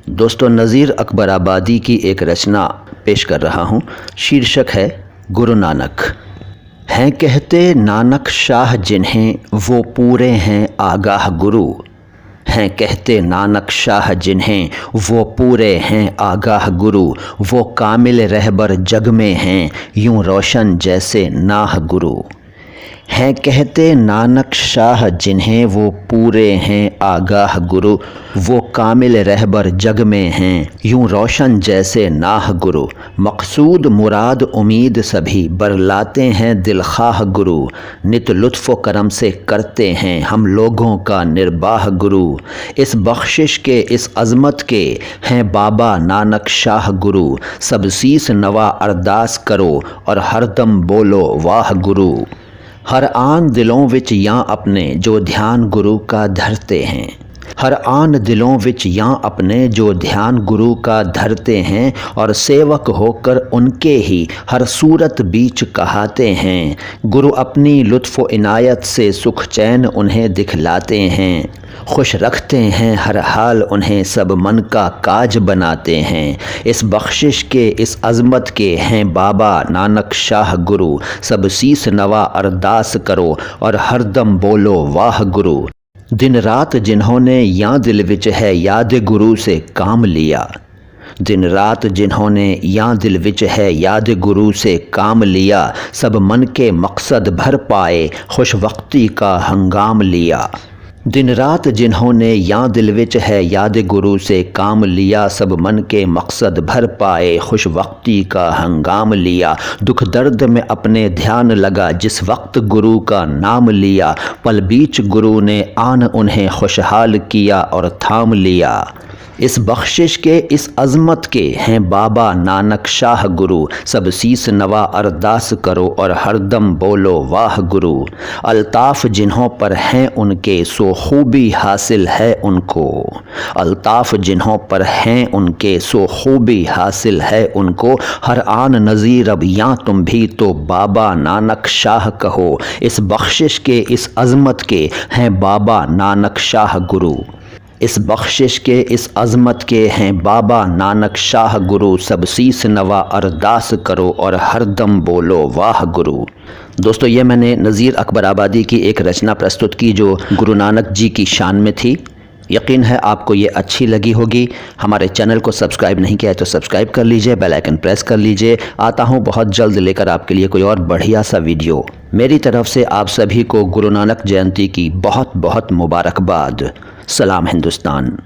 दोस्तों, नज़ीर अकबर आबादी की एक रचना पेश कर रहा हूँ। शीर्षक है गुरु नानक। हैं कहते नानक शाह जिन्हें वो पूरे हैं आगाह गुरु। हैं कहते नानक शाह जिन्हें वो पूरे हैं आगाह गुरु। वो कामिल रहबर जग में हैं यूं रोशन जैसे नाह गुरु। हैं कहते नानक शाह जिन्हें वो पूरे हैं आगाह गुरु। वो कामिल रहबर जग में हैं यूं रोशन जैसे नाह गुरु। मकसूद मुराद उम्मीद सभी बरलाते हैं दिलखाह गुरु। नित लुत्फ़ करम से करते हैं हम लोगों का निर्बाह गुरु। इस बख्शिश के इस अज़मत के हैं बाबा नानक शाह गुरु। सब सीस नवा अरदास करो और हरदम बोलो वाह गुरु। हर आन दिलों विच यां अपने जो ध्यान गुरु का धरते हैं। हर आन दिलों विच यां अपने जो ध्यान गुरु का धरते हैं। और सेवक होकर उनके ही हर सूरत बीच कहाते हैं। गुरु अपनी लुत्फ़ इनायत से सुख चैन उन्हें दिखलाते हैं। खुश रखते हैं हर हाल उन्हें सब मन का काज बनाते हैं। इस बख्शिश के इस अज़मत के हैं बाबा नानक शाह गुरु। सब सीस नवा अरदास करो और हरदम बोलो वाह गुरु। दिन रात जिन्होंने यां दिल विच है याद गुरु से काम लिया। दिन रात जिन्होंने यां दिल विच है याद गुरु से काम लिया। सब मन के मकसद भर पाए खुश वक्ती का हंगाम लिया। दिन रात जिन्होंने यां दिल विच है याद गुरु से काम लिया। सब मन के मकसद भर पाए खुश वक्ती का हंगाम लिया। दुख दर्द में अपने ध्यान लगा जिस वक्त गुरु का नाम लिया। पल बीच गुरु ने आन उन्हें खुशहाल किया और थाम लिया। इस बख्शिश के इस अज़मत के हैं बाबा नानक शाह गुरु। सब सीस नवा अरदास करो और हरदम बोलो वाह गुरु। अल्ताफ़ जिन्हों पर हैं उनके सो खूबी हासिल है उनको। अल्ताफ़ जिन्हों पर हैं उनके सो खूबी हासिल है उनको। हर आन नज़ीर अब यां तुम भी तो बाबा नानक शाह कहो। इस बख्शिश के इस अज़मत के हैं बाबा नानक शाह गुरु। इस बख्शिश के इस अज़मत के हैं बाबा नानक शाह गुरु। सब सीस नवा अरदास करो और हरदम बोलो वाह गुरु। दोस्तों, ये मैंने नज़ीर अकबर आबादी की एक रचना प्रस्तुत की जो गुरु नानक जी की शान में थी। यकीन है आपको ये अच्छी लगी होगी। हमारे चैनल को सब्सक्राइब नहीं किया है तो सब्सक्राइब कर लीजिए, बेल आइकन प्रेस कर लीजिए। आता हूँ बहुत जल्द लेकर आपके लिए कोई और बढ़िया सा वीडियो। मेरी तरफ से आप सभी को गुरु नानक जयंती की बहुत बहुत मुबारकबाद। सलाम हिंदुस्तान।